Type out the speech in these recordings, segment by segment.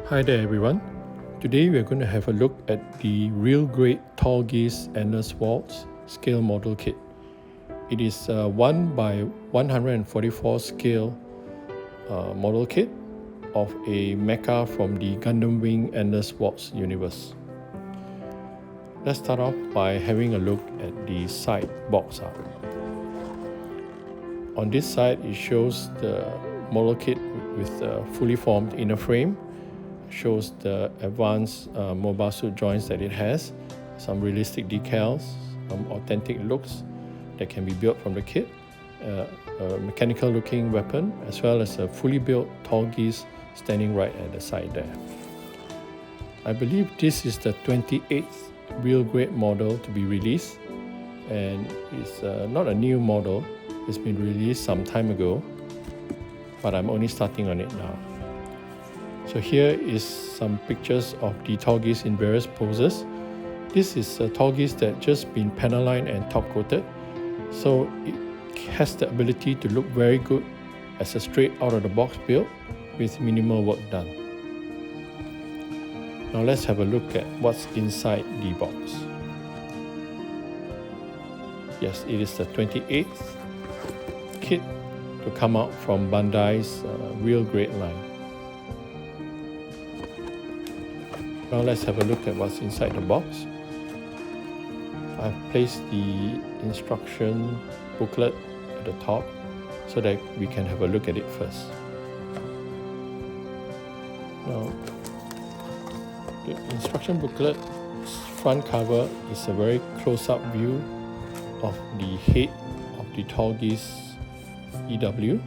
Hi there everyone. Today we are going to have a look at the real grade Tallgeese Endless Waltz scale model kit. It is a 1/144 scale model kit of a mecha from the Gundam Wing Endless Waltz universe. Let's start off by having a look at the side box art. On this side it shows the model kit with a fully formed inner frame, shows the advanced mobile suit joints that it has, some realistic decals, some authentic looks that can be built from the kit, a mechanical looking weapon, as well as a fully built Tallgeese standing right at the side there. I believe this is the 28th real grade model to be released, and it's not a new model. It's been released some time ago, but I'm only starting on it now. So here is some pictures of the Tallgeese in various poses. This is a Tallgeese that just been panel lined and top coated, so it has the ability to look very good as a straight out of the box build with minimal work done. Now let's have a look at what's inside the box. Yes, it is the 28th kit to come out from Bandai's real grade line. Now let's have a look at what's inside the box. I've placed the instruction booklet at the top so that we can have a look at it first. Now, the instruction booklet's front cover is a very close-up view of the head of the Tallgeese EW.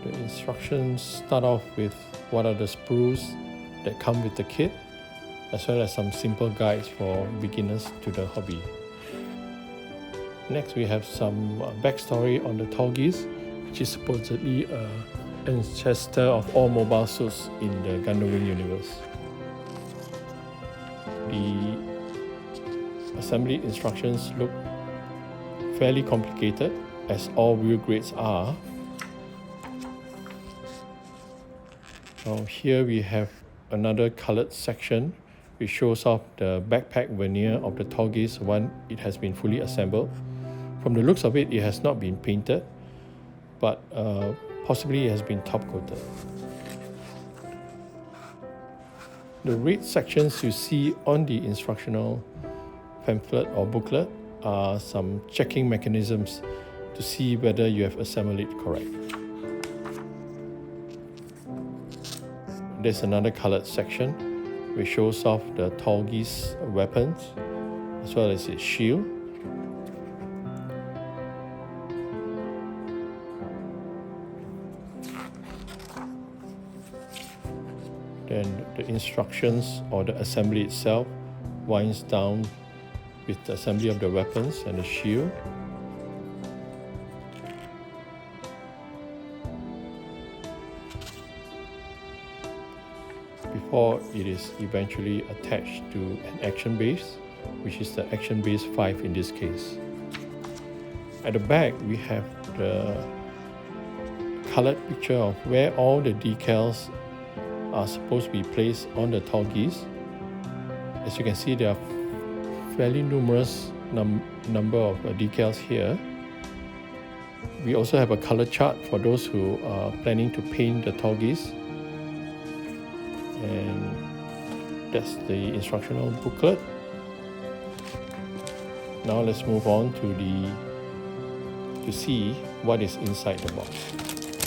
The instructions start off with what are the sprues that come with the kit, as well as some simple guides for beginners to the hobby. Next we have some backstory on the Tallgeese, which is supposedly an ancestor of all mobile suits in the Gundam Wing universe. The assembly instructions look fairly complicated, as all real grades are. Now here we have another colored section which shows off the backpack veneer of the Tallgeese once it has been fully assembled. From the looks of it, it has not been painted, but possibly it has been top coated. The red sections you see on the instructional pamphlet or booklet are some checking mechanisms to see whether you have assembled it correct. There's another colored section which shows off the Tallgeese weapons as well as its shield. Then the instructions or the assembly itself winds down with the assembly of the weapons and the shield. Before it is eventually attached to an action base, which is the action base 5 in this case. At the back we have the colored picture of where all the decals are supposed to be placed on the Tallgeese. As you can see, there are fairly numerous number of decals here. We also have a color chart for those who are planning to paint the Tallgeese. And that's the instructional booklet. Now let's move on to see what is inside the box.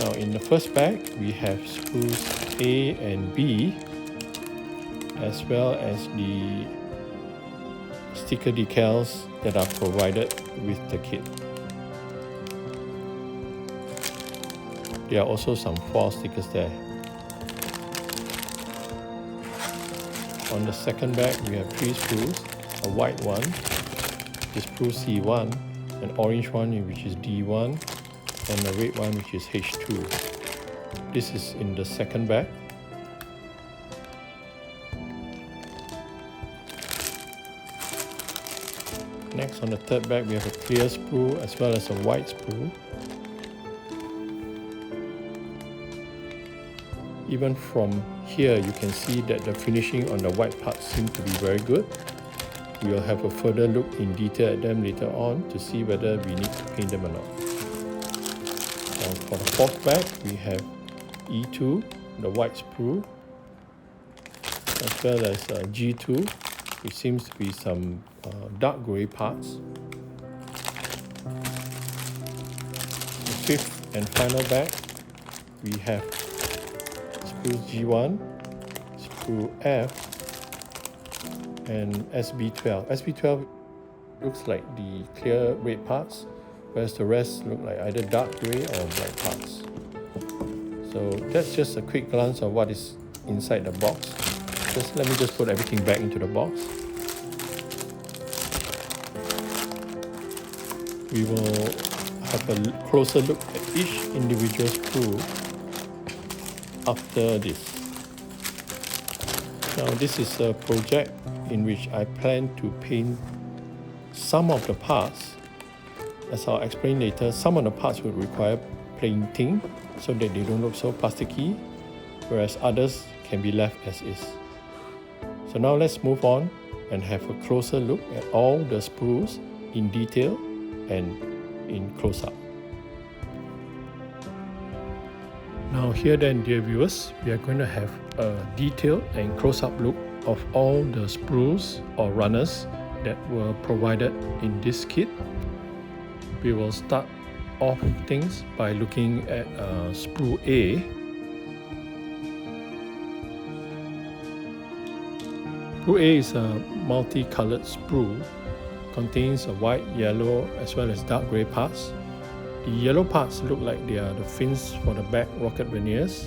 Now in the first bag we have sprues A and B, as well as the sticker decals that are provided with the kit. There are also some foil stickers there. On the second bag we have 3 sprues, a white one, the Sprue C1, an orange one which is D1, and a red one which is H2. This is in the second bag. Next, on the third bag we have a clear sprue as well as a white sprue. Even from here, you can see that the finishing on the white parts seem to be very good. We will have a further look in detail at them later on to see whether we need to paint them or not. For the fourth bag, we have E2, the white sprue, as well as G2, which seems to be some dark grey parts. The fifth and final bag, we have Sprue G1, Sprue F, and SB12. SB12 looks like the clear red parts, whereas the rest look like either dark grey or black parts. So that's just a quick glance of what is inside the box. Let me just put everything back into the box. We will have a closer look at each individual sprue after this. Now this is a project in which I plan to paint some of the parts. As I'll explain later, some of the parts would require painting so that they don't look so plasticky, whereas others can be left as is. So now let's move on and have a closer look at all the sprues in detail and in close-up. Now here then, dear viewers, we are going to have a detailed and close-up look of all the sprues or runners that were provided in this kit. We will start off things by looking at Sprue A. Sprue A is a multicolored sprue, contains a white, yellow as well as dark grey parts. The yellow parts look like they are the fins for the back rocket verniers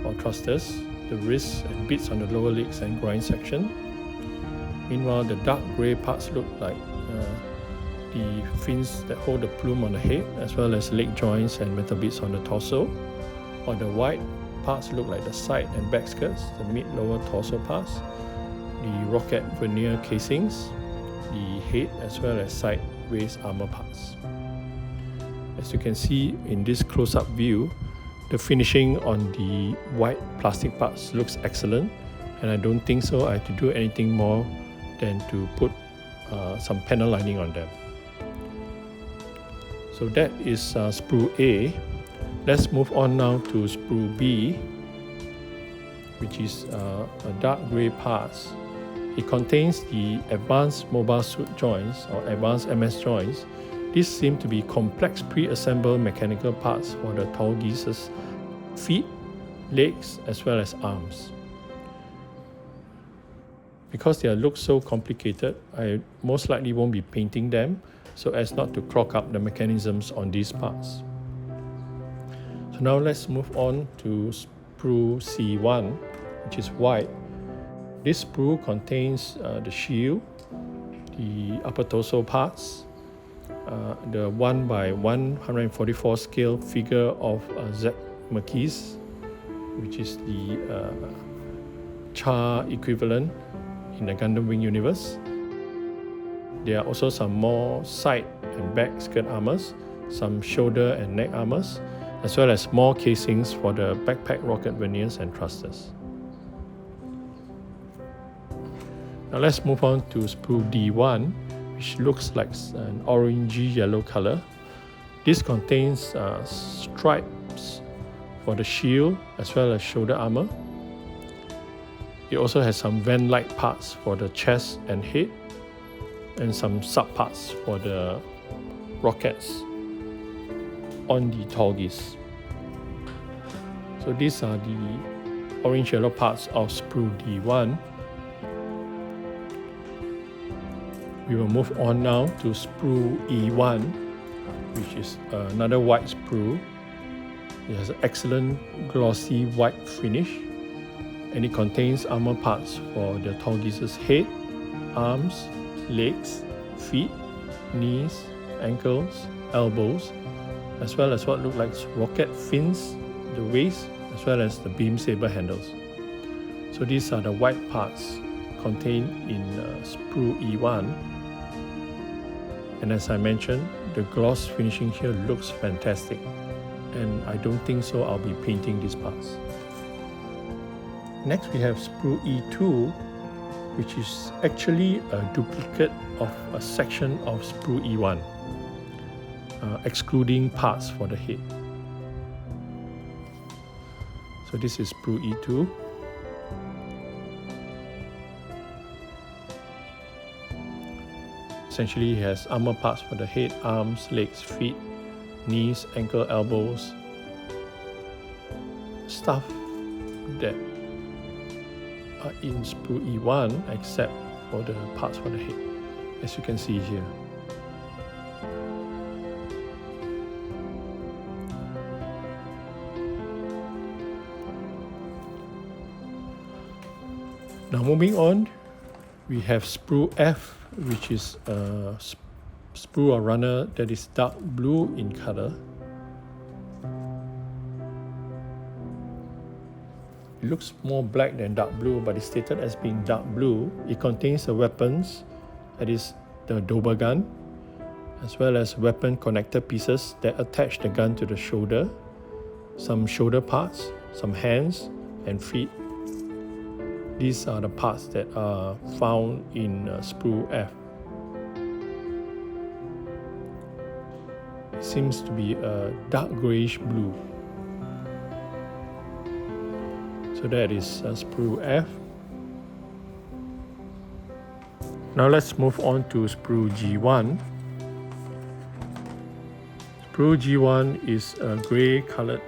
or thrusters, the wrists and bits on the lower legs and groin section. Meanwhile, the dark grey parts look like the fins that hold the plume on the head, as well as leg joints and metal bits on the torso. While the white parts look like the side and back skirts, the mid-lower torso parts, the rocket vernier casings, the head as well as side waist armor parts. As you can see in this close-up view, the finishing on the white plastic parts looks excellent, and I don't think so I have to do anything more than to put some panel lining on them. So that is Sprue A. Let's move on now to Sprue B, which is a dark grey parts. It contains the advanced mobile suit joints or advanced MS joints. These seem to be complex pre-assembled mechanical parts for the Tallgeese's feet, legs as well as arms. Because they look so complicated, I most likely won't be painting them so as not to clog up the mechanisms on these parts. So now let's move on to Sprue C1, which is white. This sprue contains the shield, the upper torso parts, the 1x144 scale figure of Z Marquise, which is the Char equivalent in the Gundam Wing universe. There are also some more side and back skirt armors, some shoulder and neck armors, as well as more casings for the backpack rocket verniers and thrusters. Now let's move on to Sprue D1, which looks like an orangey yellow color. This contains stripes for the shield as well as shoulder armor. It also has some van-like parts for the chest and head, and some sub-parts for the rockets on the Tallgeese. So these are the orange-yellow parts of Sprue D1. We will move on now to Sprue E1, which is another white sprue. It has an excellent glossy white finish, and it contains armor parts for the Tallgeese's head, arms, legs, feet, knees, ankles, elbows, as well as what look like rocket fins, the waist, as well as the beam saber handles. So these are the white parts contained in Sprue E1. And as I mentioned, the gloss finishing here looks fantastic, and I don't think so I'll be painting these parts. Next we have Sprue E2, which is actually a duplicate of a section of Sprue E1, excluding parts for the head. So this is Sprue E2. Essentially, it has armor parts for the head, arms, legs, feet, knees, ankle, elbows, stuff that are in Sprue E1 except for the parts for the head, as you can see here. Now moving on, we have Sprue F, which is a sprue or runner that is dark blue in color. It looks more black than dark blue, but it's stated as being dark blue. It contains the weapons, that is the Doba gun, as well as weapon connector pieces that attach the gun to the shoulder, some shoulder parts, some hands and feet. These are the parts that are found in Sprue F. It seems to be a dark greyish blue. So that is Sprue F. Now let's move on to Sprue G1. Sprue G1 is a grey coloured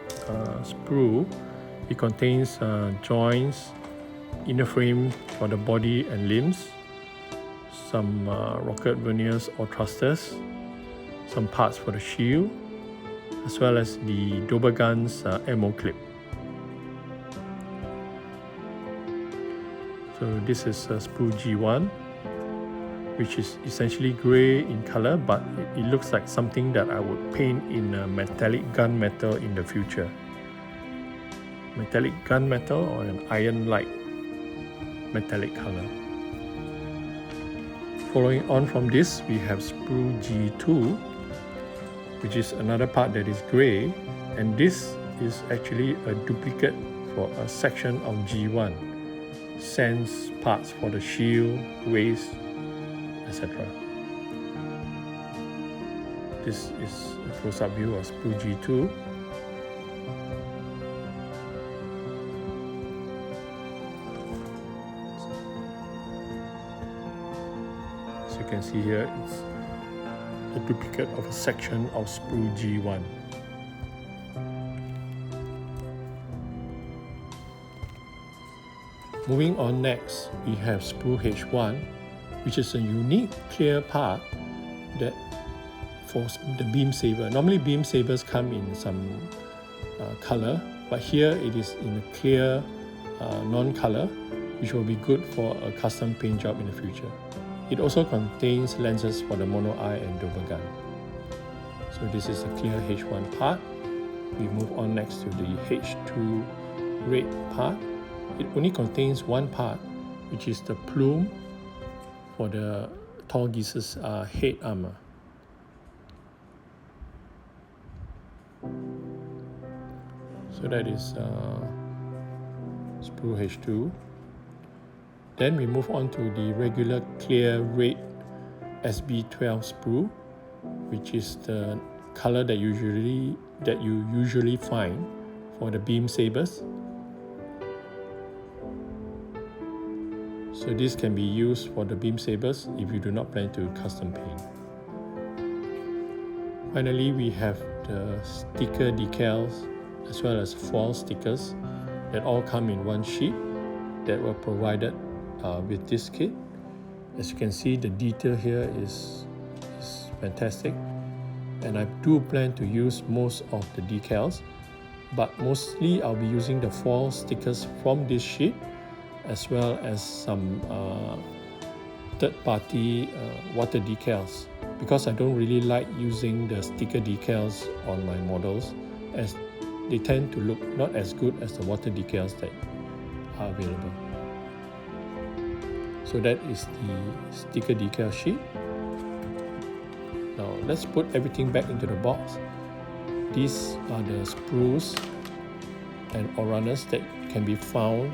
sprue. It contains joints, inner frame for the body and limbs, some rocket verniers or thrusters, some parts for the shield, as well as the Doba gun's ammo clip. So this is Sprue G1, which is essentially grey in color, but it looks like something that I would paint in metallic gunmetal in the future. Metallic gunmetal or an iron-like metallic color. Following on from this, we have Sprue G2, which is another part that is grey, and this is actually a duplicate for a section of G1, sans parts for the shield, waist, etc. This is a close-up view of Sprue G2. As you can see here, it's a duplicate of a section of Sprue G1. Moving on next, we have Sprue H1, which is a unique clear part that for the beam saber. Normally beam sabers come in some color, but here it is in a clear non-color, which will be good for a custom paint job in the future. It also contains lenses for the mono eye and Doba gun. So this is a clear H1 part. We move on next to the H2 red part. It only contains one part, which is the plume for the Tallgeese's head armor. So that is Sprue H2. Then we move on to the regular clear red SB12 sprue, which is the color that you usually find for the beam sabers. So this can be used for the beam sabers if you do not plan to custom paint. Finally, we have the sticker decals as well as foil stickers that all come in one sheet that were provided with this kit. As you can see, the detail here is fantastic, and I do plan to use most of the decals, but mostly I'll be using the foil stickers from this sheet as well as some third-party water decals, because I don't really like using the sticker decals on my models, as they tend to look not as good as the water decals that are available. So that is the sticker decal sheet. Now let's put everything back into the box. These are the sprues and runners that can be found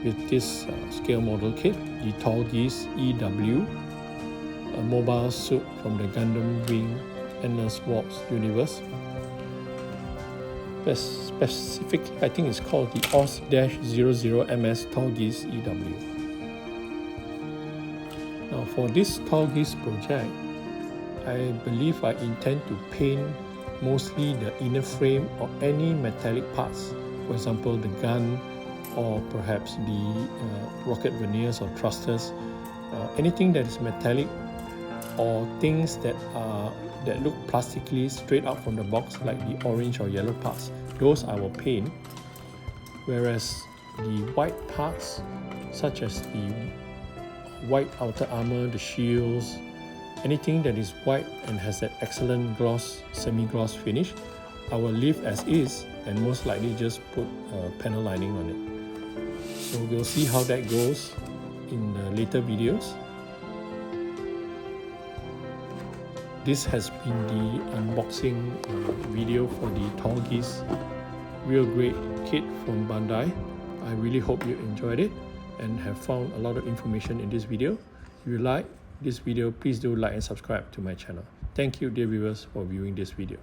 with this scale model kit, the Tallgeese EW, a mobile suit from the Gundam Wing Endless Walks universe. Specifically, I think it's called the OZ-00MS Tallgeese EW. Now for this Tallgeese project, I believe I intend to paint mostly the inner frame or any metallic parts, for example the gun, or perhaps the rocket veneers or thrusters, anything that is metallic or things that look plastically straight out from the box, like the orange or yellow parts. Those I will paint, whereas the white parts, such as the white outer armor, the shields, anything that is white and has that excellent gloss, semi-gloss finish, I will leave as is and most likely just put a panel lining on it. So we'll see how that goes in the later videos. This has been the unboxing video for the Tallgeese real great kit from Bandai. I really hope you enjoyed it and have found a lot of information in this video. If you like this video, please do like and subscribe to my channel. Thank you dear viewers for viewing this video.